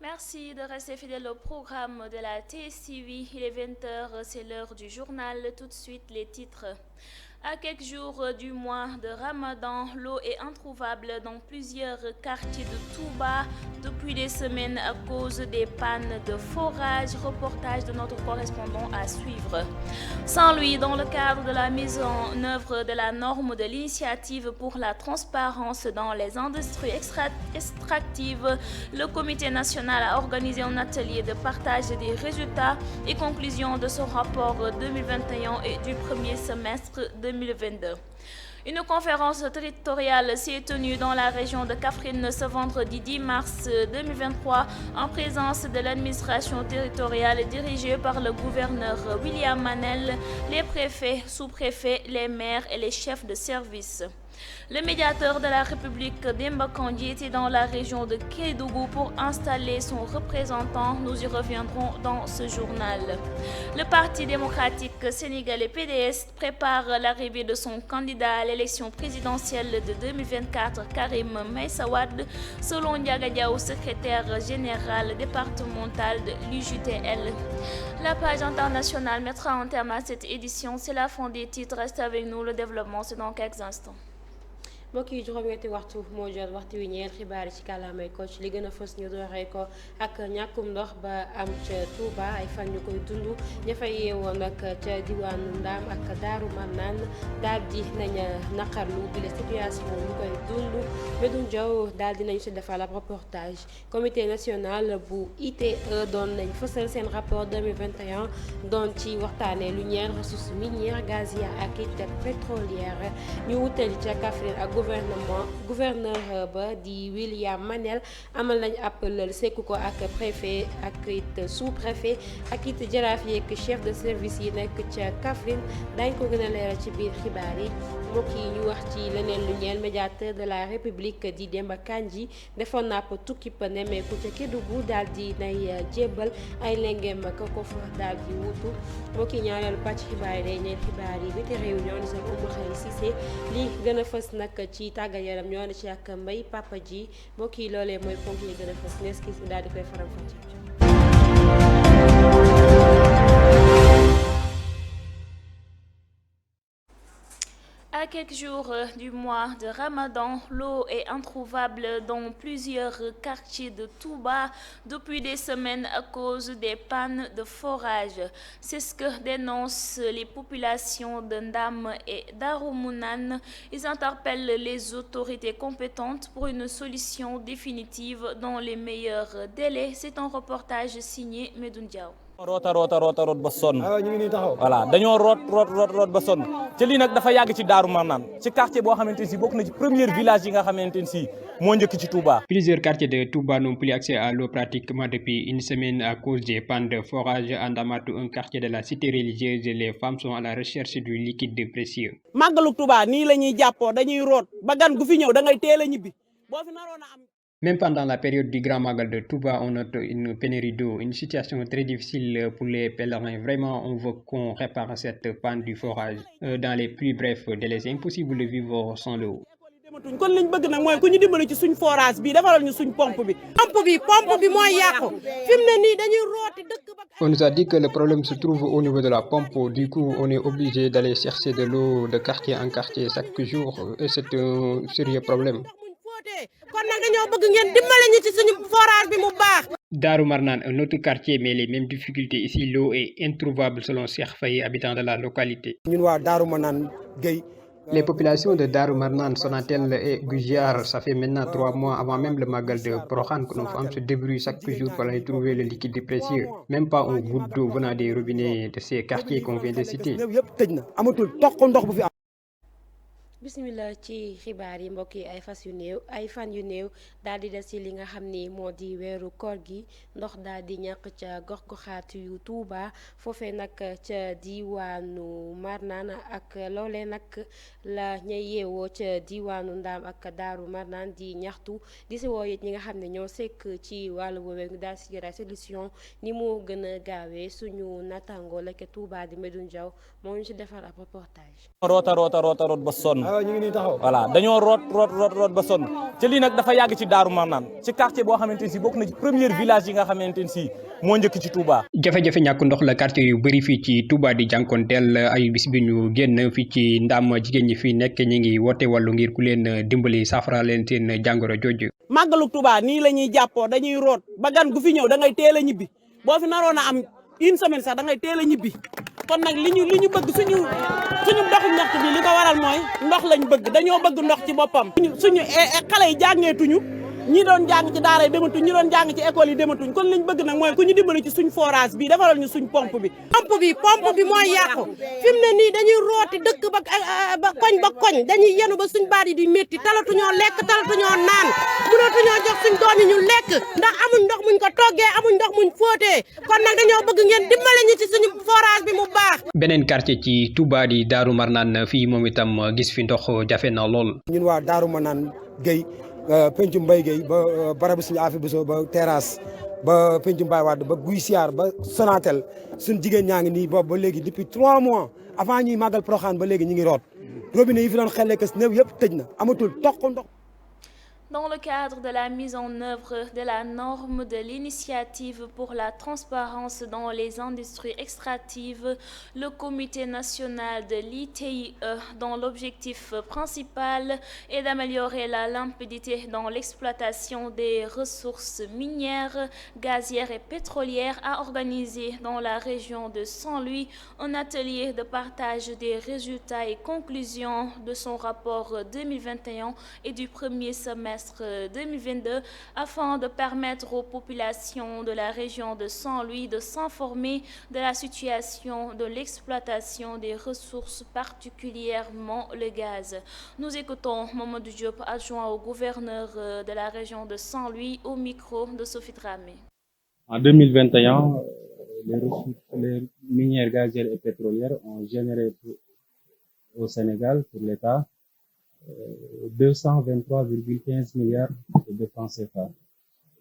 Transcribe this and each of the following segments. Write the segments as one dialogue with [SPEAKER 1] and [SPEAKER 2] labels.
[SPEAKER 1] Merci de rester fidèle au programme de la TSTV. Il est 20 heures, c'est l'heure du journal. Tout de suite, les titres. À quelques jours du mois de Ramadan, l'eau est introuvable dans plusieurs quartiers de Touba depuis des semaines à cause des pannes de forage. Reportage de notre correspondant à suivre. Sans lui, dans le cadre de la mise en œuvre de la norme de l'initiative pour la transparence dans les industries extractives, le Comité national a organisé un atelier de partage des résultats et conclusions de son rapport 2021 et du premier semestre 2022. Une conférence territoriale s'est tenue dans la région de Kaffrine ce vendredi 10 mars 2023 en présence de l'administration territoriale dirigée par le gouverneur William Manel, les préfets, sous-préfets, les maires et les chefs de service. Le médiateur de la République Demba Kandji était dans la région de Kédougou pour installer son représentant. Nous y reviendrons dans ce journal. Le Parti démocratique sénégalais PDS prépare l'arrivée de son candidat à l'élection présidentielle de 2024, Karim Meïssa Wade, selon Ndiaga Diaw, secrétaire général départemental de l'UJTL. La page internationale mettra un terme à cette édition. C'est la fin des titres. Restez avec nous. Le développement, c'est dans quelques instants.
[SPEAKER 2] mbokk yi juróom-ñetti waxtu moo jot waxtu wi ñeel xibaar yi ci kàllaamay Kocc li gën a fës ñu dooree ko ak ñàkkum ndox ba am ca Touba ay fan ñu koy dund ña fa yeewoo nag ca diwaanu Ndaam ak Daaru Marnaan daal di nañ naqarlu bi la situation ñu koy dund Medoune Diaw daal di nañ si defal ab reportage. Comité national bu ITE doon nañ fësal seen rapport 2021 doon ci waxtaanee lu ñeel ressources minières gazières ak it pétrolière ñu wutali ca Kaffrine ak gouverneur ba di William Manel amal nañ ab lël sekku ko ak préfet ak it sous-préfet ak it jaraaf yeeg chef de service yi nekk ca Kaffrine dañ ko gën a leeral ci biir xibaar yi. mbokk yi ñu wax ci leneen lu ñeel médiateur de la République di Demba Kandji defoon na ab tukki pa nemmeeku ca Kédougou daal di nay jébbal ay lengeem ka ko fa daal di wutu. mbokk yi ñaareelu pàcc xibaar yi day ñeel xibaar yi biti réew ñoo ni sa Oumou Khayri Cissé li gën a fës nag ci tàggat yaram ñoo ne ci ak Mbaye Papa ji mbokk yi loolee mooy ponk yi gën a fës nees ki si daal di koy faram fàcce.
[SPEAKER 1] À quelques jours du mois de Ramadan, l'eau est introuvable dans plusieurs quartiers de Touba depuis des semaines à cause des pannes de forage. C'est ce que dénoncent les populations de Ndam et d'Aroumounan. Ils interpellent les autorités compétentes pour une solution définitive dans les meilleurs délais. C'est un reportage signé Medoune Diaw.
[SPEAKER 3] root ba sonn voilà dañoo root ba sonn te lii nag dafa yàgg ci Daaru Marnaan ci quartier boo xamante si bokk na ci premier village yi nga xamante si moo njëkk ci Touba.
[SPEAKER 4] Plusieurs quartiers de Touba n'ont plus accès à l'eau pratiquement depuis une semaine à cause des pannes de forage. À Ndamatou, un quartier de la cité religieuse, les femmes sont à la recherche du liquide précieux.
[SPEAKER 5] màggalu Touba nii la ñuy jàppoo dañuy root ba gan gu fi ñëw da ngay teel a ñibbi boo fi naroon a am.
[SPEAKER 4] Même pendant la période du Grand Magal de Touba, on note une pénurie d'eau, une situation très difficile pour les pèlerins. Vraiment, on veut qu'on répare cette panne du forage dans les plus brefs délais. C'est impossible de vivre sans l'eau.
[SPEAKER 5] kon liñ bëgg nag mooy ku ñu dimbali ci suñ forage bi defaral ñu suñ pompe bi mooy yàqu fi mu ne nii dañuy rooti dëkk ba.
[SPEAKER 4] On nous a dit que le problème se trouve au niveau de la pompe. Du coup, on est obligé d'aller chercher de l'eau de quartier en quartier chaque jour. Et c'est un sérieux problème.
[SPEAKER 5] kon nag dañoo bëgg ngeen dimbale ñu ci suñu forage bi mu baax.
[SPEAKER 4] Darou Marnane, un autre quartier, mais les mêmes difficultés. Ici, l'eau est introuvable selon Cheikh Faye, habitant de la localité.
[SPEAKER 6] ñun waa Darou Marnane Gueye.
[SPEAKER 4] Les populations de Darou Marnane, Sonatel et Gujar, ça fait maintenant 3 mois avant même le Magal de Prohan que nos femmes se débrouillent chaque jour pour aller trouver le liquide précieux. Même pas un goutte d'eau venant des robinets de ces quartiers qu'on vient de citer.
[SPEAKER 2] bismillah ci xibaar yi mbokk yi ay fan yu néew daal di des ci li nga xam ni moo di weeru koor gi ndox daal di ñàkk ca gox-goxaat yu Touba foofee nag ca diwaanu Marnaan ak loolee nag la ñay yeewoo ca diwaanu Ndaam ak Daaru Marnaan di ñaxtu di si woo it ñi nga xam ne ñoo sekk ci wàllu woowee ñu daal si jëra solution ni moo gën a gaawee suñu nattangoo la ca Touba di Medoune Diaw moo ñu si defar ab reportage.
[SPEAKER 3] root ba sonn voilà dañoo root ba sonn te lii nag dafa yàgg ci Daaru Marnaan ci quartier boo xamante ni si bokk na ci premier village yi nga xamante ni si moo njëkk ci Touba.
[SPEAKER 4] jafe-jafe ñàkk ndox la quartier yu bëri fii ci Touba di jànkonteel ay bis bi ñu génn fii ci Ndam jigéen ñi fii nekk ñi ngi woote wàllu ngir ku leen dimbali saafara leen seen jàngoro jooju.
[SPEAKER 5] màggalu Touba nii la ñuy jàppoo dañuy root ba gan gu fi ñëw da ngay teel a ñibbi boo fi naroon a am une semaine sax da ngay teel a ñibbi kon nag li ñu bëgg suñu doxu ñaxtu bi li ko waral mooy ndox lañ bëgg dañoo bëgg ndox ci boppam. suñu xale yi jàngeetuñu ñi doon jàng ci daara yi dematuñ ñi doon jàng ci école yi dematuñ kon liñ bëgg nag mooy ku ñu dimbali ci suñ forage bi defaral ñu suñ pompe bi. pompe bi mooy yàqu fi mu ne nii dañuy rooti dëkk ba koñ dañuy yenu ba suñ baat yi di métti talatuñoo lekk talatuñoo naan mënatuñoo jox suñ doom yi ñu lekk ndax amuñ ndox muñ ko toggee amuñ ndox muñ fóotee kon nag dañoo bëgg ngeen dimbali ñu ci suñu forage bi mu baax.
[SPEAKER 4] beneen quartier ci Touba di Daaru Marnaan fii moom itam gis fi ndox jafe na lool.
[SPEAKER 6] ñun waa Daaru Marnaan Gueye Pencum Mbaye Gueye ba barabu suñu affaire bi ba terrasse ba Pencum Mbaye Wade ba Guy Siyaar ba Sonatel suñ jigéen ñaa ngi nii boobu ba léegi depuis 3 mois avant ñuy màggal Porokhane ba léegi ñu ngi root robinet yi fi doon xellee kës néew yëpp tëj na amatul toq ndox.
[SPEAKER 1] Dans le cadre de la mise en œuvre de la norme de l'initiative pour la transparence dans les industries extractives, le Comité national de l'ITIE, dont l'objectif principal est d'améliorer la limpidité dans l'exploitation des ressources minières, gazières et pétrolières, a organisé dans la région de Saint-Louis un atelier de partage des résultats et conclusions de son rapport 2021 et du premier semestre 2022 afin de permettre aux populations de la région de Saint-Louis de s'informer de la situation de l'exploitation des ressources, particulièrement le gaz. Nous écoutons Mamadou Diop, adjoint au gouverneur de la région de Saint-Louis, au micro de Sophie Dramé.
[SPEAKER 7] En 2021, les minières gazières et pétrolières ont généré au Sénégal, pour l'État, 223,15 milliards de francs CFA,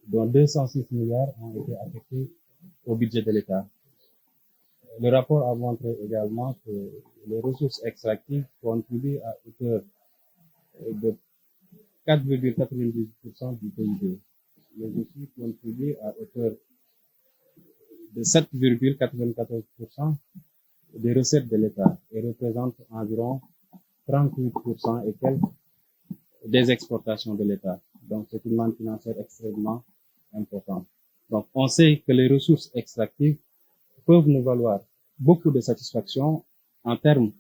[SPEAKER 7] dont 206 milliards ont été affectés au budget de l'État. Le rapport a montré également que les ressources extractives contribuent à hauteur de 4,90% du PIB, mais aussi contribuent à hauteur de 7,94% des recettes de l'État et représentent environ 38% et quelques des exportations de l'État. Donc, c'est une manne financière extrêmement importante. Donc, on sait que les ressources extractives peuvent nous valoir beaucoup de satisfaction en termes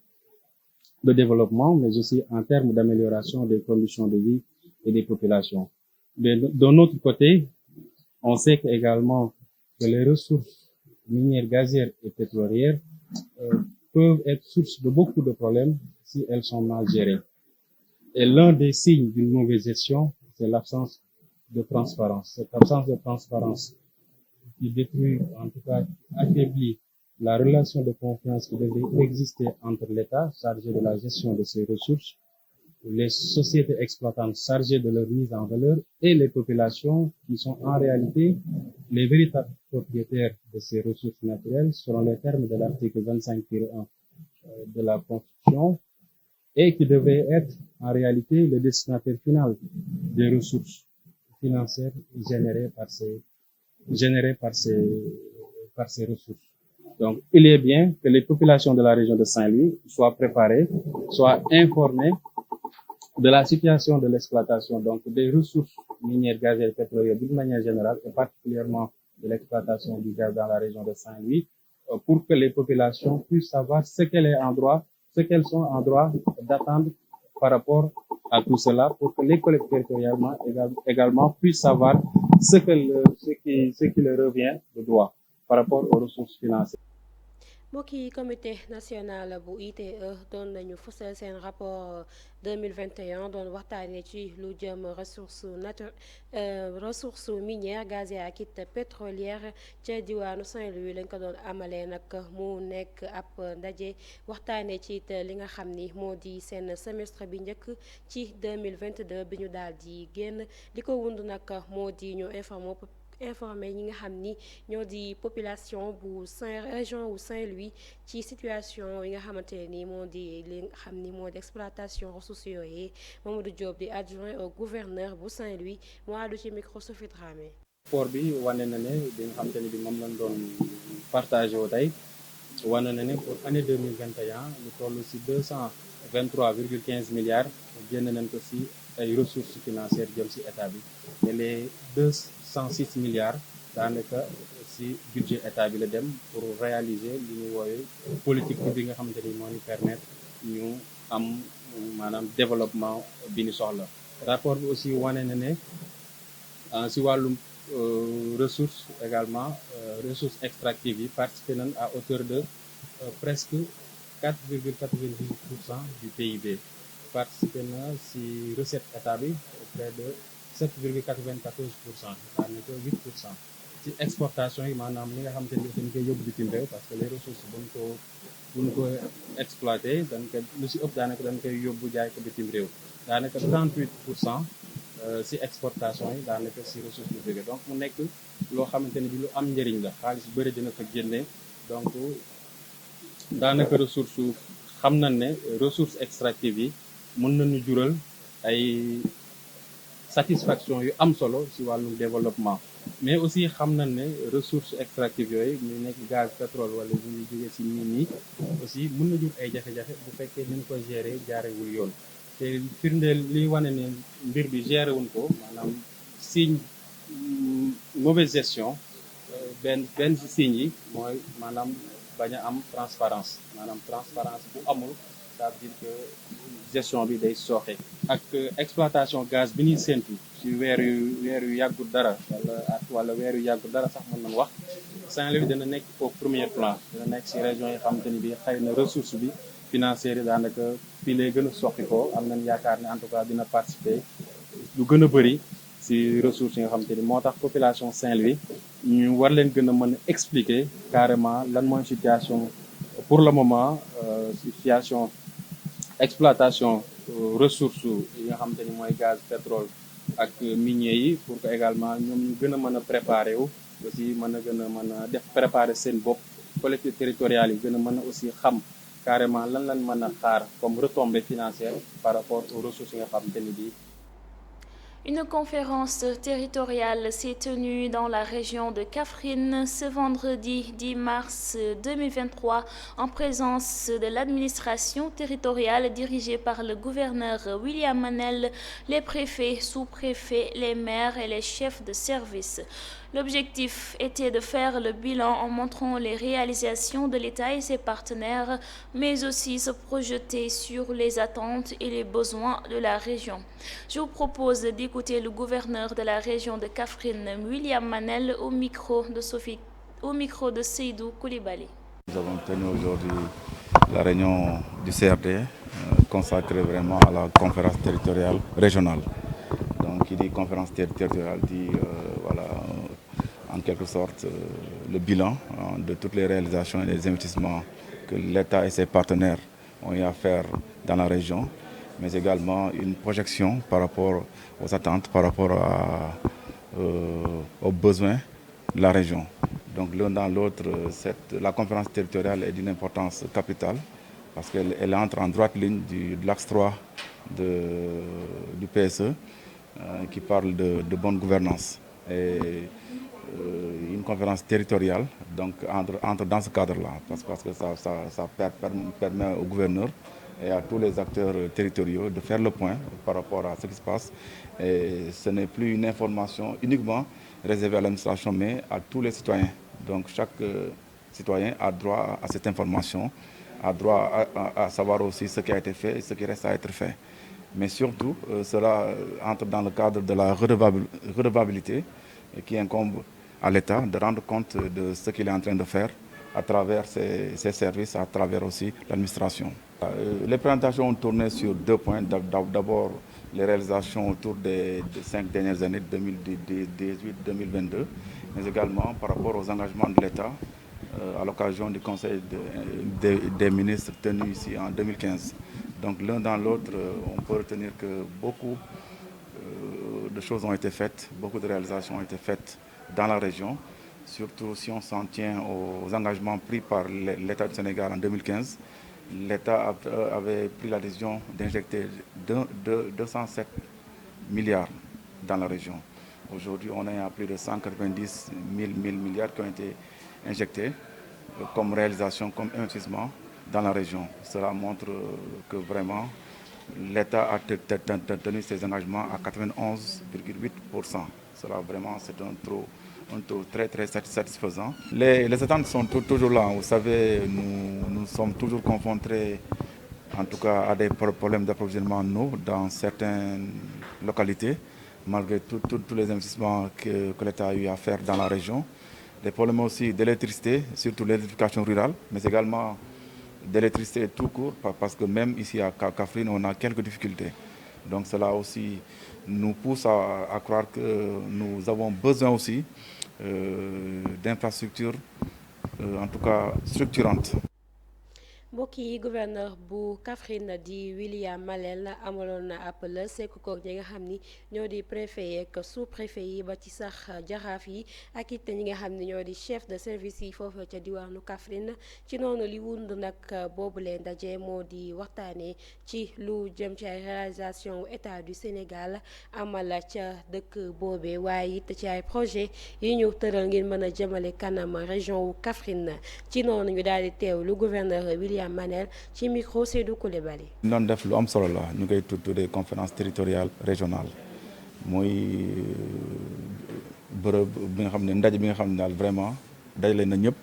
[SPEAKER 7] de développement, mais aussi en termes d'amélioration des conditions de vie et des populations. Mais d'un autre côté, on sait également que les ressources minières, gazières et pétrolières peuvent être source de beaucoup de problèmes si elles sont mal gérées. Et l'un des signes d'une mauvaise gestion, c'est l'absence de transparence. Cette absence de transparence qui détruit, en tout cas, affaiblit la relation de confiance qui devait exister entre l'État, chargé de la gestion de ses ressources, les sociétés exploitantes chargées de leur mise en valeur et les populations qui sont en réalité les véritables propriétaires de ces ressources naturelles selon les termes de l'article 25-1 de la Constitution et qui devait être en réalité le destinataire final des ressources financières générées par ces ressources. Donc, il est bien que les populations de la région de Saint-Louis soient préparées, soient informées de la situation de l'exploitation, donc des ressources minières, gazières et pétrolières d'une manière générale, et particulièrement de l'exploitation du gaz dans la région de Saint-Louis, pour que les populations puissent savoir ce qu'elles sont en droit d'attendre par rapport à tout cela, pour que les collectivités territoriales également puissent savoir ce qui leur revient de droit par rapport aux ressources financières.
[SPEAKER 2] mbokki comité national bu ITIE doon nañu fësal seen rapport 2021 doon waxtaanee ci lu jëm ressources minières gazières ak it pétrolières ca diwaanu Saint-Louis lañ ko doon amalee nag mu nekk ab ndaje waxtaanee ci it li nga xam ni moo di seen semestre bi njëkk ci 2022 bi ñu daal di génn li ko wund nag moo di ñu informé ñi nga xam ni ñoo di population bu région wu Saint-Louis ci situation yi nga xamante ne ni moo di li nga xam ni moo di exploitation ressources yooyu Mamadou Diop di adjoint au gouverneur bu Saint-Louis mu àddu ci micro Sophie Dramé.
[SPEAKER 7] rapport bi wane na ne bi nga xamante ne bi moom lañ doon partagé wu tey wane na ne pour année 2021 lu toll si 223,15 milliards génn nañ ko si ay ressources financières jëm si état bi te les 206 milliards daanaka si budget état bi la dem pour réaliser li ñuy woowe politique bi nga xamante ni moo ñu permettre ñu am maanaam développement bi ñu soxla. rapport bi aussi wane na ne si wàllum ressources également ressources extractives yi participé nañ à hauteur de presque 4,98% du PIB participé na si recette état bi près de 7,94%, daanaka 8%. ci exportation yi maanaam li nga xamante ni dañ koy yóbbu bitim réew parce que les ressources buñ ko exploité dañ ko lu si ëpp daanaka dañ koy yóbbu jaay ko bitim réew daanaka 38% si exportation yi daanaka si ressource lu jóge donc mu nekk loo xamante ni bi lu am njëriñ la xaalis bu bëri dina fa génne donc daanaka ressource xam nañ ne ressources extractives yi mën nañu jural ay satisfaction yu am solo si wàllu développement mais aussi xam nañ ne ressources extractives yooyu ñu nekk gaz pétrole wala ñu jóge si mine yi aussi mën na jur ay jafe-jafe bu fekkee ñu ko gérer jaarewul yoon te firndeel li wane ne mbir bi géré wuñ ko maanaam signe mauvaise gestion benn si signe yi mooy maanaam bañ a am transparence maanaam transparence bu amul ça veut dire que gestion bi day sooxe ak exploitation gaz bi ñuy séntu ci weer yu yàggul dara wala weer yu yàggul dara sax mën nañ wax Saint-Louis dana nekk au premier plan dana nekk ci région yi xamante ni bi xëy na ressource bi financière yi daanaka fii lay gën a soqi ko am nañ yaakaar ne en tout cas dina participer lu gën a bëri ci ressources yi nga xamante ni moo tax population Saint-Louis ñu war leen gën a mën a expliquer carrément lan mooy situation pour le moment situation exploitation ressources yi nga xamante ni mooy gaz pétrole ak minier yi pour que également ñoom ñu gën a mën a préparer wu aussi mën a gën a mën a def préparer seen bopp collectivités territoriales yi gën a mën a aussi xam carrément lan lañ mën a xaar comme retombée financière par rapport aux ressources yi nga xamante ni bii.
[SPEAKER 1] Une conférence territoriale s'est tenue dans la région de Kaffrine ce vendredi 10 mars 2023 en présence de l'administration territoriale dirigée par le gouverneur William Manel, les préfets, sous-préfets, les maires et les chefs de service. L'objectif était de faire le bilan en montrant les réalisations de l'État et ses partenaires, mais aussi se projeter sur les attentes et les besoins de la région. Je vous propose d'écouter le gouverneur de la région de Kaffrine, William Manel, au micro de Seydou Koulibaly.
[SPEAKER 8] Nous avons tenu aujourd'hui la réunion du CRD consacrée vraiment à la conférence territoriale régionale. Donc, qui dit conférence territoriale dit en quelque sorte le bilan de toutes les réalisations et les investissements que l'État et ses partenaires ont eu à faire dans la région, mais également une projection par rapport aux attentes, par rapport aux besoins de la région. Donc l'un dans l'autre, la conférence territoriale est d'une importance capitale parce qu'elle entre en droite ligne de l'axe 3 du PSE qui parle de bonne gouvernance. Et une conférence territoriale donc entre dans ce cadre-là parce que ça permet au gouverneur et à tous les acteurs territoriaux de faire le point par rapport à ce qui se passe. Et ce n'est plus une information uniquement réservée à l'administration, mais à tous les citoyens. Donc chaque citoyen a droit à cette information, a droit à savoir aussi ce qui a été fait et ce qui reste à être fait. Mais surtout, cela entre dans le cadre de la redevabilité qui incombe à l'État de rendre compte de ce qu'il est en train de faire à travers ses services, à travers aussi l'administration. Les présentations ont tourné sur 2 points. D'abord, les réalisations autour des 5 dernières années, 2018-2022, mais également par rapport aux engagements de l'État à l'occasion du Conseil des ministres tenu ici en 2015. Donc l'un dans l'autre, on peut retenir que beaucoup de choses ont été faites, beaucoup de réalisations ont été faites dans la région, surtout si on s'en tient aux engagements pris par l'État du Sénégal en 2015. L'État avait pris la décision d'injecter 207 milliards dans la région. Aujourd'hui, on est à plus de 190 000 milliards qui ont été injectés comme réalisation, comme investissement dans la région. Cela montre que vraiment l'État a tenu ses engagements à 91,8%. Cela vraiment, c'est un taux très très satisfaisant. Les attentes sont toujours là. Vous savez, nous sommes toujours confrontés, en tout cas, à des problèmes d'approvisionnement en eau dans certaines localités, malgré tous les investissements que l'État a eu à faire dans la région. Des problèmes aussi d'électricité, surtout l'électrification rurale, mais également d'électricité tout court, parce que même ici à Kaffrine, on a quelques difficultés. Donc cela aussi nous pousse à croire que nous avons besoin aussi d'infrastructures, en tout cas structurantes.
[SPEAKER 2] mbokk yi gouverneur bu Kaffrine di William Malel amaloon na ab la sekk koog ñi nga xam ni ñoo di préfet yeeg sous-préfet yi ba ci sax jaraaf yi ak it ñi nga xam ni ñoo di chef de service yi foofu ca diwaanu Kaffrine ci noonu li wund nag boobu leen ndaje moo di waxtaanee ci lu jëm ci ay réalisation état du Sénégal amal ca dëkk boobee waaye it ci ay projet yi ñu tëral ngir mën a jëmale kanam région wu Kaffrine ci noonu ñu daal di teew lu gouverneur William Manel ci micro Seydou Coulibaly.
[SPEAKER 8] Noonu def lu am solo la ñu koy tuddee conférence territoriale régionale mooy bërëb bi nga xam ne ndaje bi nga xam ne daal vraiment dajale na ñëpp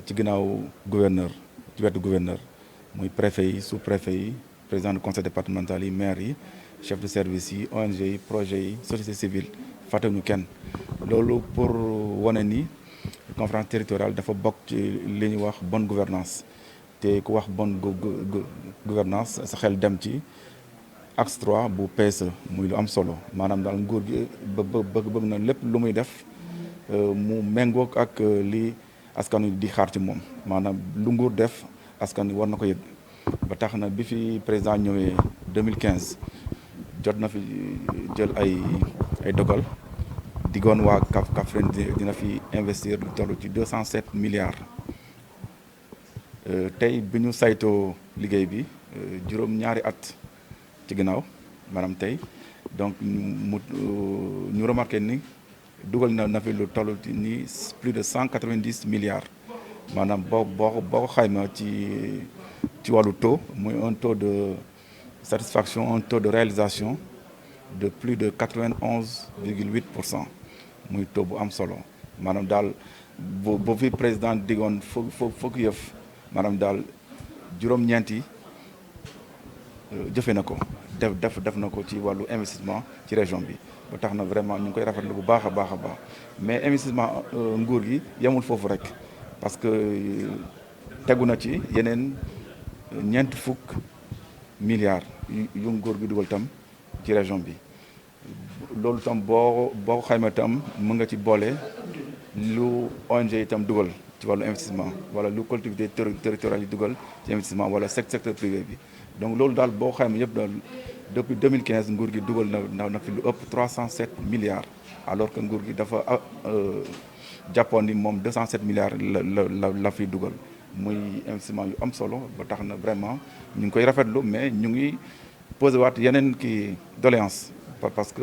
[SPEAKER 8] ci ginnaaw gouverneur ci wetu gouverneur muy préfet yi sous-préfet yi président du conseil départemental yi maire yi chef de service yi ONG yi projet yi société civile fàttewuñu kenn loolu pour wane ni conférence territoriale dafa bokk ci li ñuy wax bonne gouvernance te ku wax bonne gouvernance sa xel dem ci axe 3 bu PSE muy lu am solo maanaam daal nguur gi bëgg na lépp lu muy def mu méngoog ak li askan wi di xaar ci moom maanaam lu nguur def askan wi war na ko yëg ba tax na bi fi président ñëwee 2015 jot na fi jël ay dogal digoon waa Kaffrine dina fi investir lu toll ci 207 milliards tey bi ñu saytoo liggéey bi juróom-ñaari at ci ginnaaw maanaam tey donc ñu remarqué ni dugal na fi lu toll ni plus de 190 milliards maanaam boo ko xayma ci wàllu taux muy un taux de satisfaction un taux de réalisation de plus de 91,8%. muy taux bu am solo maanaam daal bu fi président digoon fukk yëf maanaam daal juróom-ñeenti jëfe na ko def na ko ci wàllu investissement ci région bi ba tax na vraiment ñu ngi koy rafetlu bu baax a baax mais investissement nguur gi yemul foofu rek parce que tegu na ci yeneen ñeent fukk milliards yu nguur gi dugal tam ci région bi loolu tam boo xayma tam mën nga ci boole lu ONG itam dugal ci wàllu investissement wala lu collectivité territoriale yi dugal ci investissement wala secteur privé bi donc loolu daal boo xayma yëpp daal depuis 2015 nguur gi dugal na fi lu ëpp 307 milliards alors que nguur gi dafa jàppoon ni moom 207 milliards la fi dugal muy investissement yu am solo ba tax na vraiment ñu ngi koy rafetlu mais ñu ngi posé waat yeneen kii doléance parce que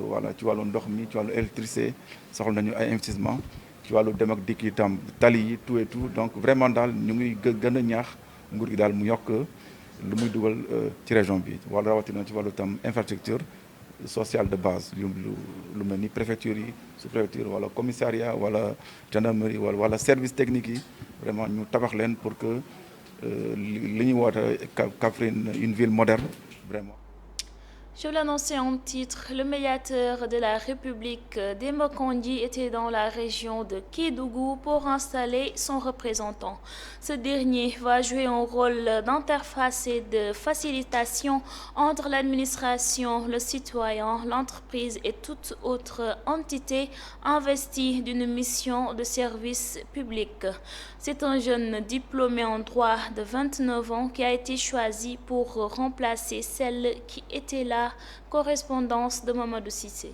[SPEAKER 8] voilà ci wàllu ndox mi ci wàllu électricité soxla nañu ay investissement ci wàllu dem ak dikk itam tali yi tout et tout donc vraiment daal ñu ngi gën a ñaax nguur gi daal mu yokk lu muy dugal ci région bi wala rawatina ci wàllu tam infrastructure sociale de base lu mel ni préfecture yi sous-préfecture wala commissariat wala gendarmerie wala service technique yi vraiment ñu tabax leen pour que li ñuy woote Kaffrine une ville moderne vraiment.
[SPEAKER 1] Je l'annonçais en titre, le médiateur de la République Demba Kandji était dans la région de Kédougou pour installer son représentant. Ce dernier va jouer un rôle d'interface et de facilitation entre l'administration, le citoyen, l'entreprise et toute autre entité investie d'une mission de service public. C'est un jeune diplômé en droit de 29 ans qui a été choisi pour remplacer celle qui était là. Correspondance de Mamadou Cissé.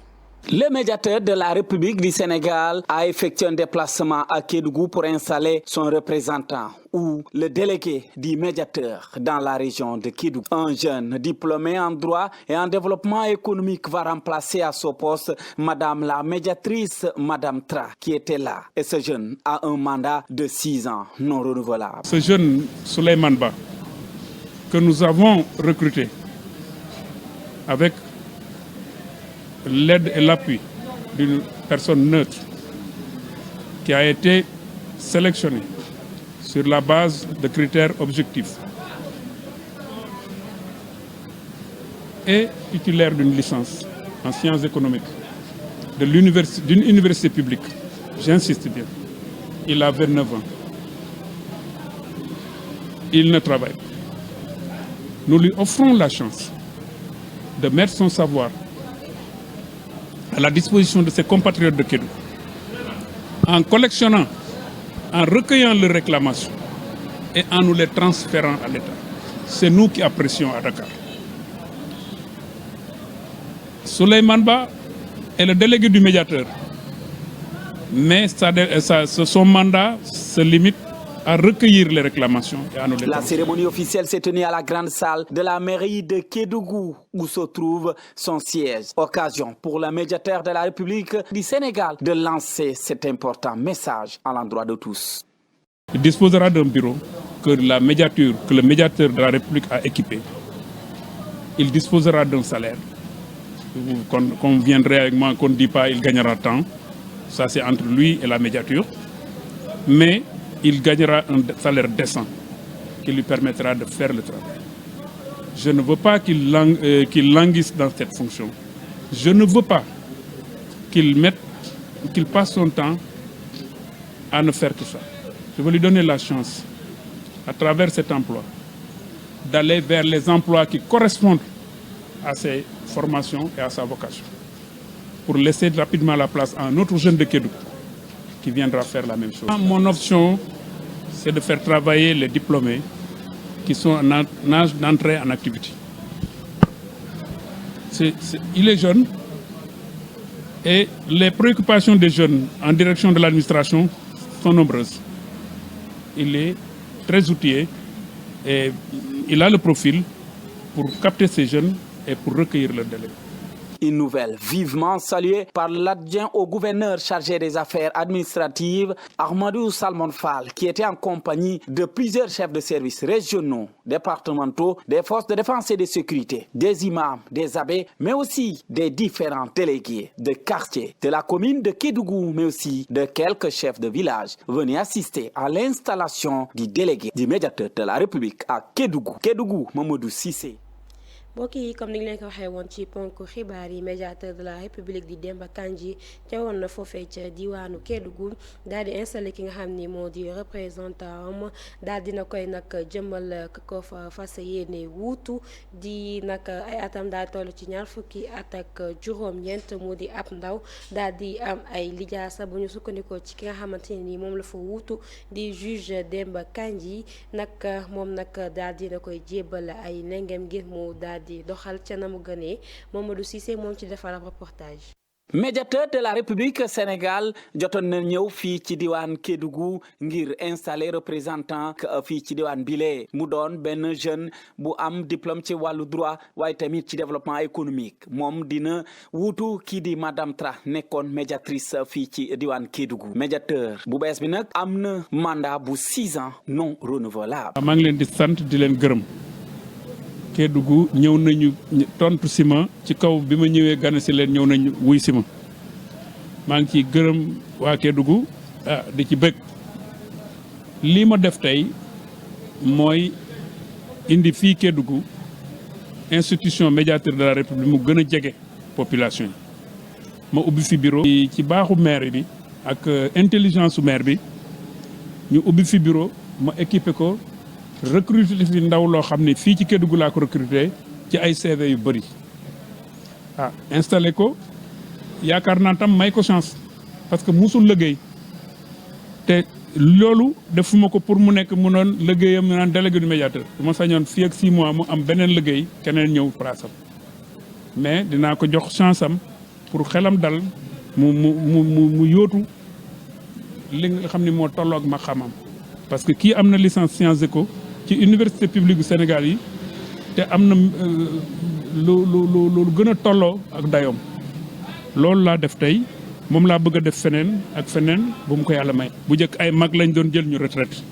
[SPEAKER 9] Le médiateur de la République du Sénégal a effectué un déplacement à Kédougou pour installer son représentant ou le délégué du médiateur dans la région de Kédougou. Un jeune diplômé en droit et en développement économique va remplacer à ce poste Madame la médiatrice, Madame Tra, qui était là. Et ce jeune a un mandat de 6 ans non renouvelable.
[SPEAKER 10] Ce jeune Souleymane Ba, que nous avons recruté avec l'aide et l'appui d'une personne neutre qui a été sélectionnée sur la base de critères objectifs et titulaire d'une licence en sciences économiques d'une université publique. J'insiste bien, il a 29 ans. Il ne travaille pas. Nous lui offrons la chance de mettre son savoir à la disposition de ses compatriotes de Kédougou, en collectionnant, en recueillant leurs réclamations et en nous les transférant à l'État. C'est nous qui apprécions à Dakar. Souleymane Ba est le délégué du médiateur, mais son mandat se limite à recueillir les réclamations et à nous les
[SPEAKER 9] La
[SPEAKER 10] transférer.
[SPEAKER 9] cérémonie officielle s'est tenue à la grande salle de la mairie de Kédougou, où se trouve son siège. Occasion pour le médiateur de la République du Sénégal de lancer cet important message à l'endroit de tous.
[SPEAKER 10] Il disposera d'un bureau que le médiateur de la République a équipé. Il disposera d'un salaire. Qu'on viendrait avec moi, qu'on ne dit pas il gagnera tant. Ça, c'est entre lui et la médiature. Mais il gagnera un salaire décent qui lui permettra de faire le travail. Je ne veux pas qu'il languisse dans cette fonction. Je ne veux pas qu'il passe son temps à ne faire que ça. Je veux lui donner la chance, à travers cet emploi, d'aller vers les emplois qui correspondent à ses formations et à sa vocation, pour laisser rapidement la place à un autre jeune de Kédougou qui viendra faire la même chose. Mon option, c'est de faire travailler les diplômés qui sont en âge d'entrée en activité. Il est jeune et les préoccupations des jeunes en direction de l'administration sont nombreuses. Il est très outillé et il a le profil pour capter ces jeunes et pour recueillir leurs délais.
[SPEAKER 9] Une nouvelle vivement saluée par l'adjoint au gouverneur chargé des affaires administratives, Ahmadou Salmon Fall, qui était en compagnie de plusieurs chefs de services régionaux, départementaux, des forces de défense et de sécurité, des imams, des abbés, mais aussi des différents délégués de quartier de la commune de Kédougou, mais aussi de quelques chefs de village venus assister à l'installation du délégué du médiateur de la République à Kédougou. Kédougou, Mamadou Cissé.
[SPEAKER 2] mbokk yi comme ni ñu leen ko waxee woon ci ponk xibaar yi médiateur de la république di Demba Kandji teewoon na foofee ca diwaanu Kédougou daal di installé ki nga xam ni moo di représentant am daal dina koy nag jëmmal ko fa fas yéene wuutu di nag ay atam daal toll ci ñaar fukki at ak juróom-ñeent mu di ab ndaw daal di am ay lijaasa bu ñu sukkandikoo ci ki nga xamante ne ni moom la fa wuutu di juge Demba Kandji nag moom nag daal dina koy jébbal ay nengem ngir mu daal di doxal ca na mu gënee Mamadou Cissé moom ci defal reportage.
[SPEAKER 9] Médiateur de la République Sénégal jotoon na ñëw fii ci diwaan Kédougou ngir installer représentant fii ci diwaan bile mu doon benn jeune bu am diplôme ci wàllu droit waaye tamit ci développement économique moom dina wuutu kii di Madame Tra nekkoon médiatrice fii ci diwaan Kédougou médiateur bu bees bi nag am na mandat bu 6 ans non renouvelable.
[SPEAKER 10] maa ngi leen di sant di leen gërëm. Kédougou ñëw nañu tontu si ma ci kaw bi ma ñëwee gana si leen ñëw nañu wuy si ma maa ngi ciy gërëm waa Kédougou di ci bëgg lii ma def tey mooy indi fii Kédougou institution médiateur de la République mu gën a jege population yi ma ubbi fi bureau ci baaxu maire bi ak intelligence su maire bi ñu ubbi fi bureau ma équipé ko recruter fi ndaw loo xam ne fii ci Kédougou laa ko recruter ci ay CV yu bëri installé ko yaakaar naa tam may ko chance parce que musul liggéey te loolu defuma ko pour mu nekk mu noon liggéeyam mu naan délégué du médiateur bu ma sañoon fii ak 6 mois mu am beneen liggéey keneen ñëw place am mais dinaa ko jox chance am pour xelam dal mu yóotu li nga xam ne moo tolloo ak ma xamam parce que kii am na licence sciences éco ci université publique du Sénégal yi te am na lu gën a tolloo ak dayoom loolu laa def tey moom laa bëgg a def feneen ak feneen bu mu ko yàlla may. bu njëkk ay mag lañ doon jël ñu retraite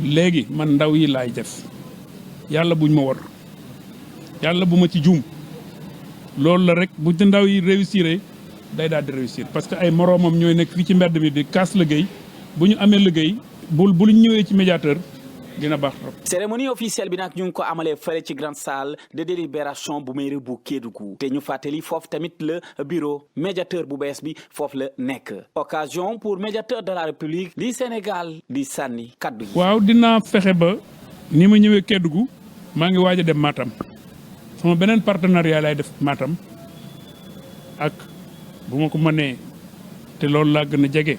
[SPEAKER 10] léegi man ndaw yi laay def yàlla buñ ma war yàlla bu ma ci juum loolu la rek bu ndaw yi réussir day daal di réussir parce que ay moroomam ñooy nekk fii ci mbedd mi di kaas liggéey bu ñu amee liggéey bu ñu ñëwee ci médiateur dina baax trop.
[SPEAKER 9] cérémonie officielle bi nag ñu ngi ko amalee fële ci grande salle de délibération bu mairie bu Kédougou te ñu fàttali foofu tamit le bureau médiateur bu bees bi foofu la nekk occasion pour médiateur de la République du Sénégal di sànni kaddu yi.
[SPEAKER 10] waaw dinaa fexe ba ni ma ñëwee Kédougou maa ngi waaj a dem Matam sama beneen partenariat lay def Matam ak bu ma ko mënee te loolu laa gën a jege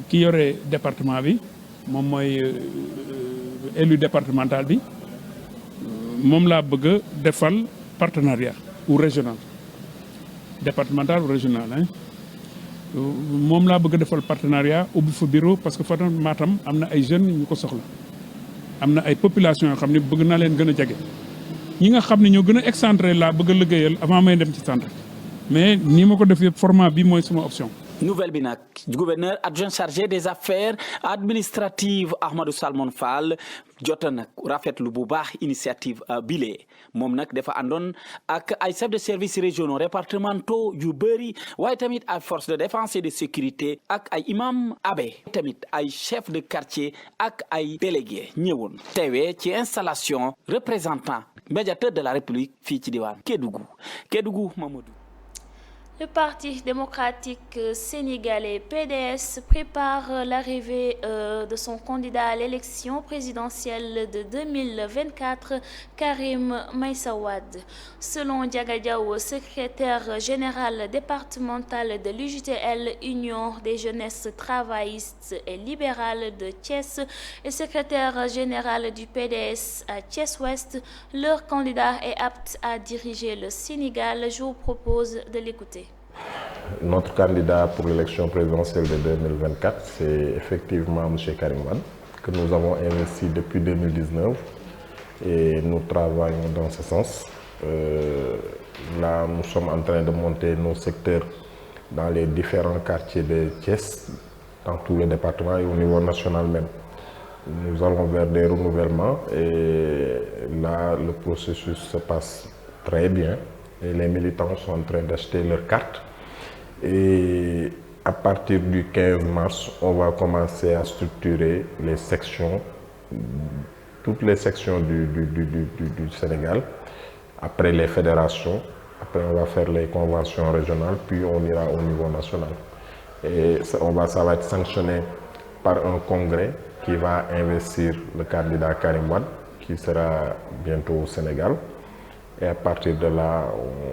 [SPEAKER 10] ki yore département bi. moom mooy élu départemental bi moom laa bëgg a defal partenariat ou régional départemental ou régional moom laa bëgg a defal partenariat ubbi fa bureau parce que fa Matam am na ay jeunes ñu ko soxla am na ay population yoo xam ne bëgg naa leen gën a jege ñi nga xam ne ñoo gën a excentré laa bëgg a liggéeyal avant may dem ci centre mais ni ma ko def yëpp format bi mooy sama option.
[SPEAKER 9] nouvelle bi nag gouverneur adjoint chargé des affaires administratives Ahmadou Salmon Fall jota nag rafetlu bu baax initiative bile moom nag dafa àndoon ak ay chefs de services régionaux départementaux yu bëri waaye tamit ay forces de défense et de sécurité ak ay imam abbé tamit ay chefs de quartier ak ay délégués ñëwoon teewee ci installation représentant médiateur de la République fii ci diwaan Kédougou Mamadou.
[SPEAKER 1] Le Parti démocratique sénégalais PDS prépare l'arrivée de son candidat à l'élection présidentielle de 2024, Karim Meïssa Wade. Selon Ndiaga Diaw, secrétaire général départemental de l'UJTL, Union des jeunesses travaillistes et libérales de Thiès, et secrétaire général du PDS à Thiès-Ouest, leur candidat est apte à diriger le Sénégal. Je vous propose de l'écouter.
[SPEAKER 11] Notre candidat pour l'élection présidentielle de 2024, c'est effectivement M. Karim Wade, que nous avons investi depuis 2019 et nous travaillons dans ce sens. Là, nous sommes en train de monter nos secteurs dans les différents quartiers de Thiès, dans tout le département et au niveau national même. Nous allons vers des renouvellements et là, le processus se passe très bien et les militants sont en train d'acheter leurs cartes. Et à partir du 15 mars, on va commencer à structurer les sections, toutes les sections du Sénégal, après les fédérations, après on va faire les conventions régionales, puis on ira au niveau national. Et ça va être sanctionné par un congrès qui va investir le candidat Karim Wade, qui sera bientôt au Sénégal. Et à partir de là,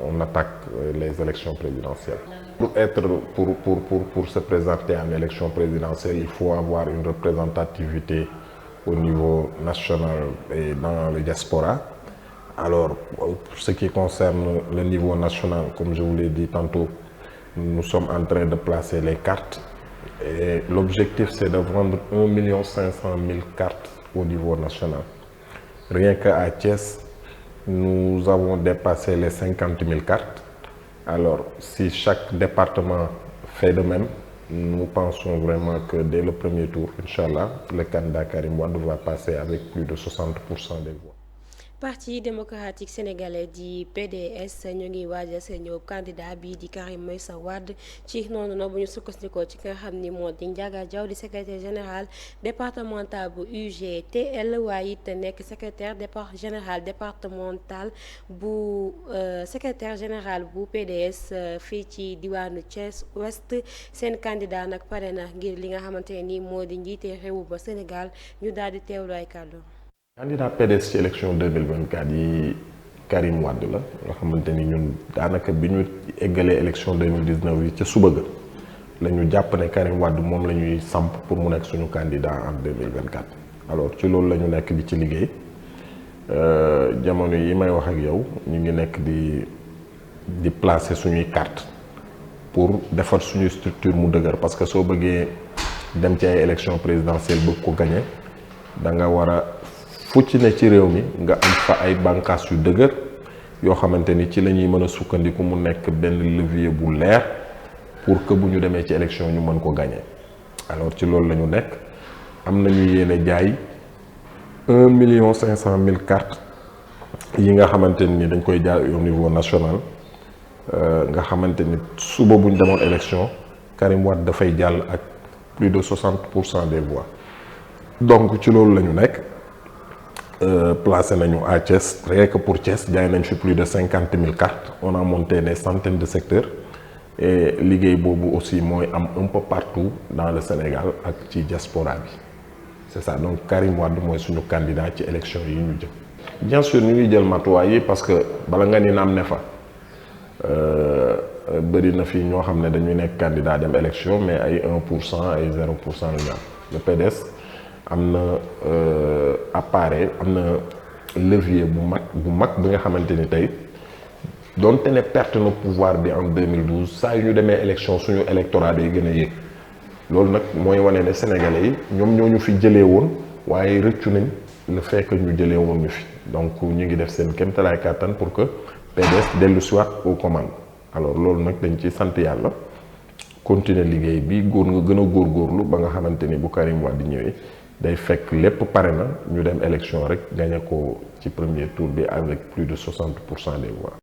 [SPEAKER 11] on attaque les élections présidentielles. Pour se présenter à l'élection présidentielle, il faut avoir une représentativité au niveau national et dans le diaspora. Alors, pour ce qui concerne le niveau national, comme je vous l'ai dit tantôt, nous sommes en train de placer les cartes. Et l'objectif, c'est de vendre 1 500 000 cartes au niveau national. Rien qu'à Thiès, nous avons dépassé les 50 000 cartes. Alors, si chaque département fait de même, nous pensons vraiment que dès le premier tour, Inch'Allah, le candidat Karim Wade va passer avec plus de 60% des voix.
[SPEAKER 2] Parti démocratique sénégalais di PDS ñu ngi waajal seen ñëw candidat bi di Karim Meïssa Wade ci noonu nag bu ñu sukkandikoo ci nga xam ni moo di Ndiaga Diaw di secrétaire général départemental bu UGTL waaye it nekk secrétaire général départemental bu secrétaire général bu PDS fii ci diwaanu Thiès Ouest seen candidat nag pare na ngir li nga xamante ni moo di njiite réew ba Sénégal ñu daal di teewlu ay kàddu.
[SPEAKER 11] Candidat PDS ci élection 2024 yi Karim Wade la nga xamante ni ñun daanaka bi ñu eggalee élection 2019 yi ca suba ga la ñu jàpp ne Karim Wade moom la ñuy samp pour mu nekk suñu candidat en 2024. alors ci loolu la ñu nekk di ci liggéey jamono yi may wax ak yow ñu ngi nekk di di placer suñuy carte pour defar suñuy structure mu dëgër parce que soo bëggee dem ci ay élection présidentielle bëgg ko gagner da nga war a fu ci ne ci réew mi nga am fa ay bànqaas yu dëgër yoo xamante ni ci la ñuy mën a sukkandiku mu nekk benn levier bu leer pour que bu ñu demee ci élection ñu mën ko gagner alors ci loolu la ñu nekk am nañu yéene jaay 1,5 million cartes yi nga xamante ni dañ koy jaay au niveau national nga xamante ni suba bu ñu demoon élection Karim Wade dafay jàll ak plus de 60% des voix donc ci loolu la ñu nekk placé nañu à Thiès rien que pour Thiès jaay nañ fi plus de 50 000 cartes on a monté des centaines de secteurs et liggéey boobu aussi mooy am un peu partout dans le Sénégal ak ci diaspora bi c'est ça donc Karim Wade mooy suñu candidat ci élection yi ñu jëm. bien sûr ñu ngi jël matuwaay yi parce que bala nga ni naam ne fa bëri na fi ñoo xam ne dañuy nekk candidat dem élection mais ay 1% ay 0% la ñu am le PDS am na appareil am na levier bu mag bi nga xamante ni tey donte ne perte na pouvoir bi en 2012 saa yu ñu demee élection suñu électorat day gën a yéeg loolu nag mooy wane ne sénégalais yi ñoom ñoo ñu fi jëlee woon waaye rëccu nañ le fait que ñu jëlee woon ñu fi donc ñu ngi def seen kéemtalaay kàttan pour que PDS dellu si waat aux commandes alors loolu nag dañ ci sant yàlla continuer liggéey bi góor nga gën a góorgóorlu ba nga xamante ni bu Karim Wade di ñëwee day fekk lépp pare na ñu dem élection rek gagné ko ci premier tour bi avec plus de 60% des voix.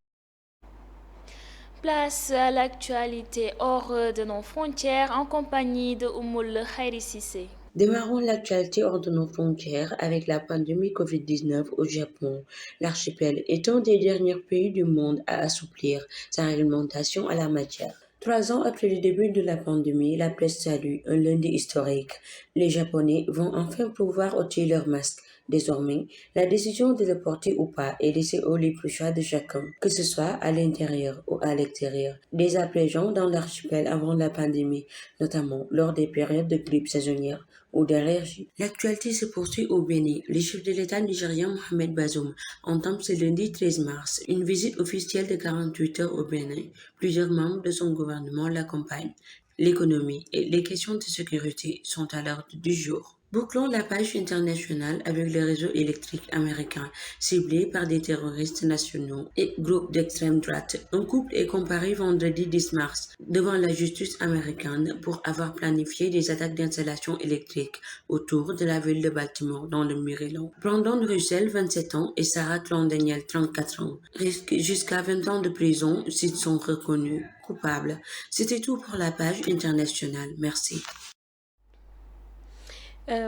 [SPEAKER 1] Place à l'actualité hors de nos frontières en compagnie de Oumoul Khairi Cissé.
[SPEAKER 12] Démarrons l'actualité hors de nos frontières avec la pandémie Covid-19 au Japon. L'archipel est un des derniers pays du monde à assouplir sa réglementation à la matière. 3 ans après le début de la pandémie, la presse salue un lundi historique. Les Japonais vont enfin pouvoir ôter leurs masques. Désormais, la décision de le porter ou pas est laissée au libre choix de chacun, que ce soit à l'intérieur ou à l'extérieur. Des aplégeants dans l'archipel avant la pandémie, notamment lors des périodes de grippe saisonnière ou d'allergie. L'actualité se poursuit au Bénin. Le chef de l'État nigérien Mohamed Bazoum entame ce lundi 13 mars une visite officielle de 48 heures au Bénin. Plusieurs membres de son gouvernement l'accompagnent. L'économie et les questions de sécurité sont à l'ordre du jour. Bouclons la page internationale avec le réseau électrique américain ciblé par des terroristes nationaux et groupes d'extrême droite. Un couple est comparé vendredi 10 mars devant la justice américaine pour avoir planifié des attaques d'installations électriques autour de la ville de Baltimore dans le Maryland. Brandon Russell, 27 ans, et Sarah Clon-Daniel, 34 ans, risquent jusqu'à 20 ans de prison s'ils sont reconnus coupables. C'était tout pour la page internationale. Merci.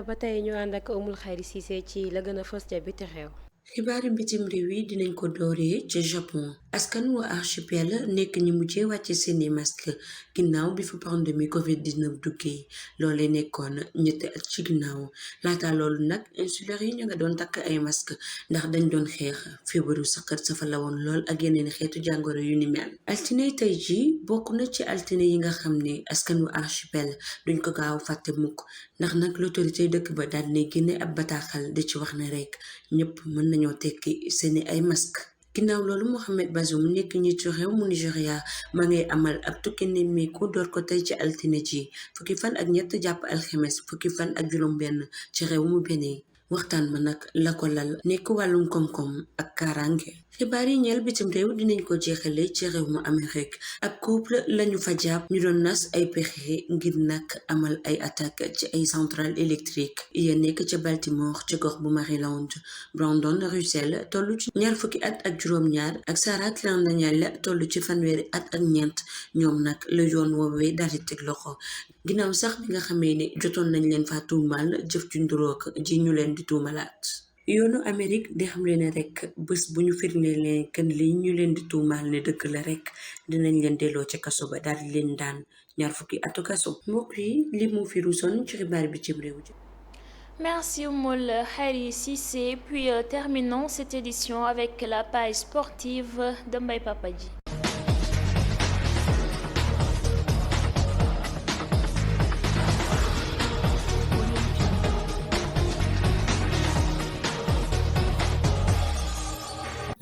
[SPEAKER 2] ba tey ñu ànd ak Oumoul Khairi Cissé ci la gën a fës ca biti réew.
[SPEAKER 12] xibaari bitim réew yi dinañ ko dooree ca Japon askan wa archipel nekk ñi mujjee wàcce seeni masque ginnaaw bi fa pandémie Covid-19 duggee loolee nekkoon ñetti at ci ginnaaw laata loolu nag insulaires yi ñu nga doon takk ay masque ndax dañ doon xeex feebaru saqat safa la woon lool ak yeneen xeetu jàngoro yu ni mel. altine tey ji bokk na ci altine yi nga xam ne askan wa archipel duñ ko gaaw fàtte mukk ndax nag l'autorité dëkk ba daal ne génne ab bataaxal di ci wax ne rek ñëpp mën nañoo tekki seeni ay masque. ginnaaw loolu Mohamed Bazoum nekk njiitu réew mu Nigéria ma ngay amal ab tukki nemmeeku door ko tey ci altine ji fukki fan ak ñett jàpp alxemes fukki fan ak juróom-benn ci réew mu Bénin. waxtaan ma nag la ko lal nekk wàllum koom-koom ak kaaraange. xibaar yi ñeel bitim réew dinañ ko jeexale ci réew mu Amérique ab couple lañu fa jàpp ñu doon nas ay pexe ngir nag amal ay attaque ci ay centrale électrique ya nekk ca Baltimore ci gox bu Maryland. Brandon Russell tollu ci 20 at ak juróom-ñaar ak Sarah Clon-Daniel tollu ci 20 at ak ñeent ñoom nag la yoon woowee daal di teg loxo ginnaaw sax bi nga xamee ne jotoon nañ leen fa tuumal jëf ju ndurook ji ñu leen di tuumalaat. yoonu Amérique di xam leen rek bés bu ñu firndee leen kenn li ñu leen di tuumaal ne dëgg la rek dinañ leen delloo ci kaso ba daal di leen daan 20 atu kaso. mbokk yi li mu fi ruusoon ci xibaar bi ci réew ji.
[SPEAKER 1] Merci Oumoul Khairi Cissé. Puis terminons cette édition avec la page sportive de Mbaye Papadji.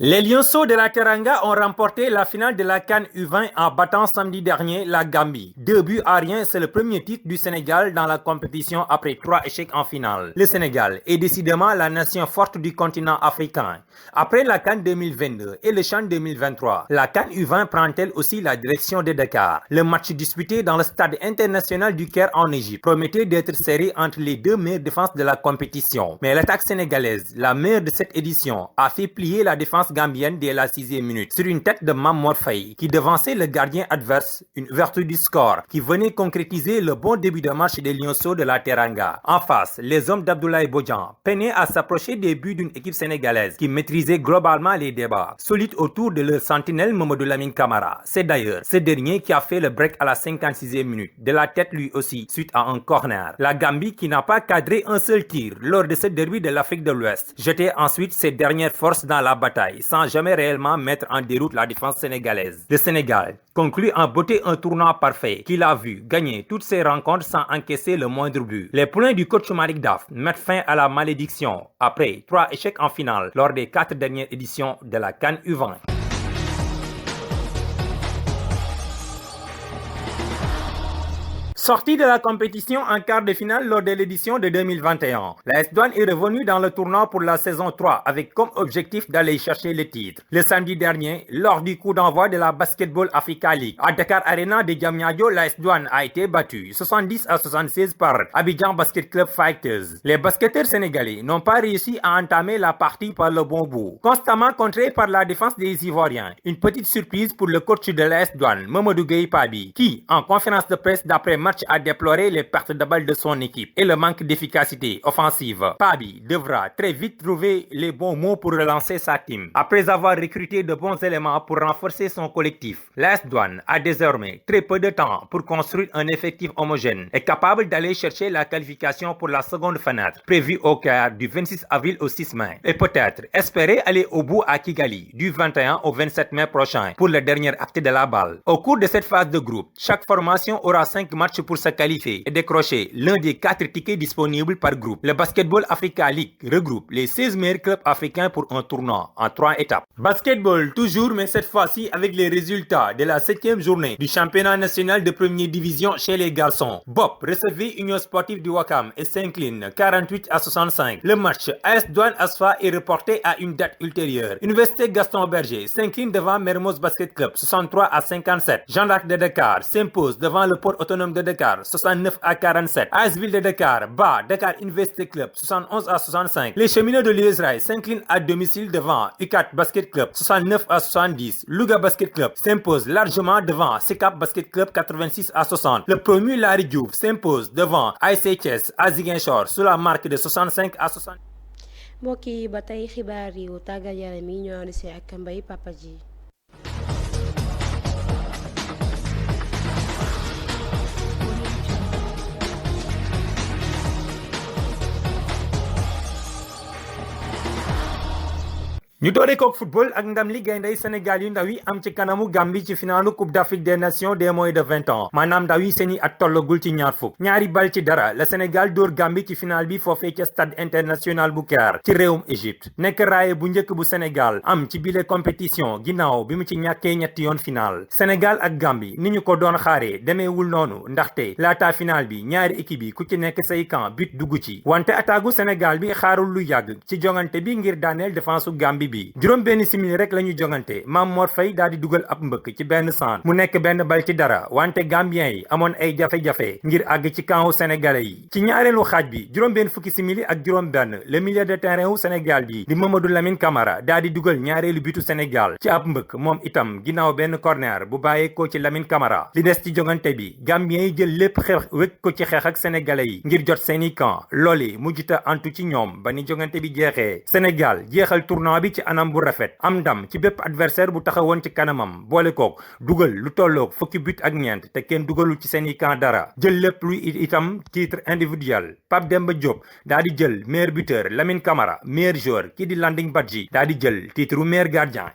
[SPEAKER 13] Les Lionceaux de la Teranga ont remporté la finale de la CAN U20 en battant samedi dernier la Gambie. 2-1, c'est le premier titre du Sénégal dans la compétition après 3 échecs en finale. Le Sénégal est décidément la nation forte du continent africain. Après la CAN 2022 et le CHAN 2023, la CAN U20 prend-elle aussi la direction de Dakar. Le match disputé dans le stade international du Caire en Égypte promettait d'être serré entre les deux meilleures défenses de la compétition. Mais l'attaque sénégalaise, la meilleure de cette édition, a fait plier la défense gambienne dès la 6e minute sur une tête de Mamor Faye qui devançait le gardien adverse, une ouverture du score qui venait concrétiser le bon début de match des Lionceaux de la Teranga. En face, les hommes d'Abdoulaye Bodian peinaient à s'approcher des buts d'une équipe sénégalaise qui maîtrisait globalement les débats, solide autour de leur sentinelle Mamadou Lamine Camara. C'est d'ailleurs ce dernier qui a fait le break à la 56e minute, de la tête lui aussi, suite à un corner. La Gambie qui n'a pas cadré un seul tir lors de ce derby de l'Afrique de l'Ouest, jetait ensuite ses dernières forces dans la bataille, sans jamais réellement mettre en déroute la défense sénégalaise. Le Sénégal conclut en beauté un tournoi parfait qu'il a vu gagner toutes ses rencontres sans encaisser le moindre but. Les poulains du coach Malick Daf mettent fin à la malédiction après 3 échecs en finale lors des 4 dernières éditions de la CAN U20. Sortie de la compétition en quart de finale lors de l'édition de 2021, la AS Douanes est revenue dans le tournoi pour la saison 3 avec comme objectif d'aller chercher le titre. Le samedi dernier, lors du coup d'envoi de la Basketball Africa League à Dakar Arena de Diamniadio, la AS Douanes a été battue 70-76 par Abidjan Basket Club Fighters. Les basketteurs sénégalais n'ont pas réussi à entamer la partie par le bon bout, constamment contrés par la défense des Ivoiriens. Une petite surprise pour le coach de la AS Douanes, Mamadou Gueye Pabi, qui, en conférence de presse d'après match, a déploré les pertes de balles de son équipe et le manque d'efficacité offensive. Pabi devra très vite trouver les bons mots pour relancer sa team. Après avoir recruté de bons éléments pour renforcer son collectif, l'AS Douanes a désormais très peu de temps pour construire un effectif homogène et capable d'aller chercher la qualification pour la seconde fenêtre, prévue au Caire du 26 avril au 6 mai, et peut-être espérer aller au bout à Kigali du 21 au 27 mai prochain pour le dernier acte de la balle. Au cours de cette phase de groupe, chaque formation aura 5 matchs pour se qualifier et décrocher l'un des 4 tickets disponibles par groupe. Le Basketball Africa League regroupe les 16 meilleurs clubs africains pour un tournoi en 3 étapes. Basketball toujours, mais cette fois-ci avec les résultats de la 7e journée du championnat national de première division chez les garçons. Bob recevait Union Sportive du Ouakam et s'incline 48-65. Le match AS Douanes Asfa est reporté à une date ultérieure. Université Gaston Berger s'incline devant Mermoz Basket Club 63-57. Jean d'Arc de Dakar s'impose devant le port autonome de Dakar 69-47. AS Ville de Dakar bat Dakar Université Club 71-65. Les cheminots de l'Israël s'inclinent à domicile devant UCAT Basket Club 69-70. Louga Basket Club s'impose largement devant Secap Basket Club 86-60. Le promu Larry Diouf s'impose devant ASC Thiès à Ziguinchor sous la marque de 65-60.
[SPEAKER 2] mbokk yi ba tey xibaar yi tàggat yaram yi ñoo ànd si ak Mbaye Papa Ji.
[SPEAKER 13] ñu dooree kook football ak ndam li gayndey Sénégal yu ndaw yi am ci kanamu Gambie ci finalu Coupe d'Afrique des Nations des moins de 20 ans maanaam ndaw yi seeni at tollagul ci ñaar fukk ñaari bal ci dara la Sénégal dóor Gambie ci final bi foofee ca stade international bu Caire ci réewum Égypte nekk raaye bu njëkk bu Sénégal am ci bile compétition ginnaaw bi mu ci ñàkkee ñetti yoon final. Sénégal ak Gambie ni ñu ko doon xaaree demeewul noonu ndaxte laata final bi ñaari équipe yi ku ci nekk say camp but dugg ci wante attaque Sénégal bi xaarul lu yàgg ci jongante bi ngir daaneel défense u Gambie bi juróom benn simili rek lañu jongante Mamor Faye daal di dugal ab mbëkk ci benn centre mu nekk benn bal ci dara wante Gambien yi amoon ay jafe-jafe ngir àgg ci campu sénégalais yi ci ñaareelu xaaj bi juróom benn fukki simili ak juróom benn le milieu de terrain wu Sénégal bi di Mamadou Lamine Camara daal di dugal ñaareelu bitu Sénégal ci ab mbëkk moom itam ginnaaw benn corner bu bàyyeekoo ci Lamine Camara li des ci jongante bi Gambien yi jël lépp xeex wékk ko ci xeex ak sénégalais yi ngir jot seeni camp loole mujjita antu ci ñoom ba ni jongante bi jeexee Sénégal jeexal tournoi bi ci anam bu rafet am ndam ci bépp adversaire bu taxawoon ci kanamam boole kook dugal lu tolloog fukki but ak ñeent te kenn dugalul ci seeni camp dara jël lépp luy itam titre individuel Pape Demba Diop daa di jël meilleur buteur Lamine Camara meilleur joueur kii di Landing Badji daa di jël titre meilleur gardien.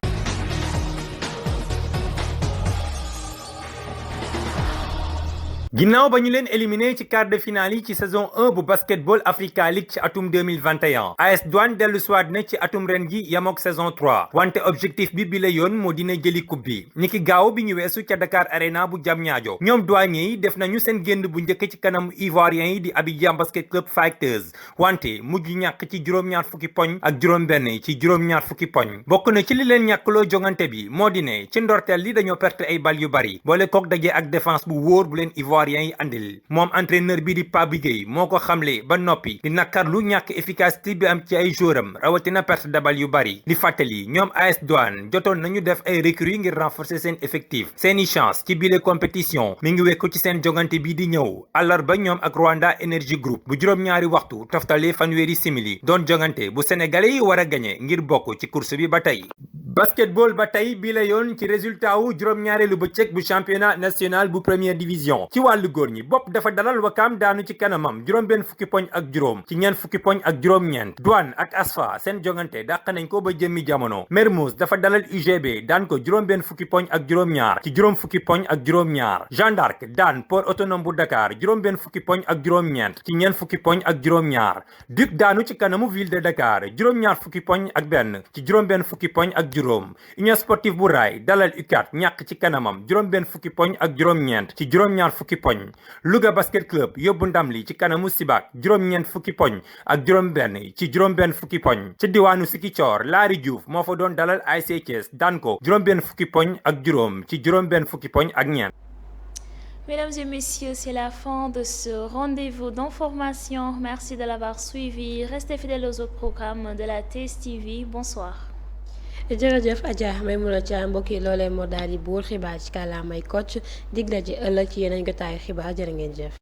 [SPEAKER 13] ginnaaw ba ñu leen éliminé ci quart de finale yi ci saison 1 bu basketball Africa League ci atum 2021 AS Douane dellu siwaat na ci atum ren gi yamook saison 3 wante objectif bi la yoon moo dina jëli coupe bi niki gaaw bi ñu weesu ca Dakar Arena bu Diamniadio ñoom douanier yi def nañu seen génn bu njëkk ci kanam ivoirien yi di Abidjan Basket Club Fighters wante mujj ñàkk ci juróom-ñaar fukki poñ ak juróom-benn ci juróom-ñaar fukki poñ bokk na ci li leen ñàkkloo jongante bi moo di ne ci ndorteel li dañoo perte ay bal yu bari boole kook daje ak défense bu wóor bu leen ivoirien yi andil moom entraîneur bi di Pape Gueye moo ko xamle ba noppi di nakarlu ñàkk efficacité bi am ci ay jouram rawatina perte de bal yu bari di fàttali ñoom AS Douane jotoon nañu def ay recrues ngir renforcer seen effectif seeni chance ci bile compétition mi ngi wekku ci seen jongante bi di ñëw àllarba ñoom ak Rwanda Energy Group bu juróom-ñaari waxtu toftalee fanweeri simili doon jongante bu sénégalais yi war a gañe ngir bokk ci course bi ba tey basketball ba tey bi la yoon ci résultat wu juróom-ñaareelu bëccëg bu championnat national bu première division ci wàllu góor ñi bopp dafa dalal Wakaam daanu ci kanamam juróom-benn fukki poñ ak juróom ci ñeent fukki poñ ak juróom-ñeent Douane ak Asfa seen jongante dàq nañ ko ba jëmmi jamono Mermoz dafa dalal UGB daan ko juróom-benn fukki poñ ak juróom-ñaar ci juróom fukki poñ ak juróom-ñaar Jeanne d'Arc daan Port Autonome bu Dakar juróom-benn fukki poñ ak juróom-ñeent ci ñeent fukki poñ ak juróom-ñaar Duc daanu ci kanamu Ville de Dakar juróom-ñaar fukki poñ ak benn ci juróom-benn fukki poñ ak juróom Union Sportive bu Rail dalal UCAD ñàkk ci kanamam juróom-benn fukki poñ ak juróom-ñeent ci juróom-ñaar fukki poñ Louga Basket Club yóbbu ndam li ci kanamu Sibaak juróom-ñeent fukki poñ ak juróom-benn ci juróom-benn fukki poñ ci diwaanu Sikicoor Laari Diouf moo fa doon dalal ASC Thiès daan ko juróom-benn fukki poñ ak juróom ci juróom-benn fukki poñ ak ñeent.
[SPEAKER 1] Mesdames et messieurs, c'est la fin de ce rendez-vous d'information. Merci de l'avoir suivi. Restez fidèles aux autres programmes de la TSTV. Bonsoir.
[SPEAKER 2] jërëjëf Adja Maimouna Thiam mbokk yi loolee moo daal di buur xibaar ci kàllaamay Kocc dig la ci ëllëg ci yeneen jotaayu xibaar jërë ngeen jëf.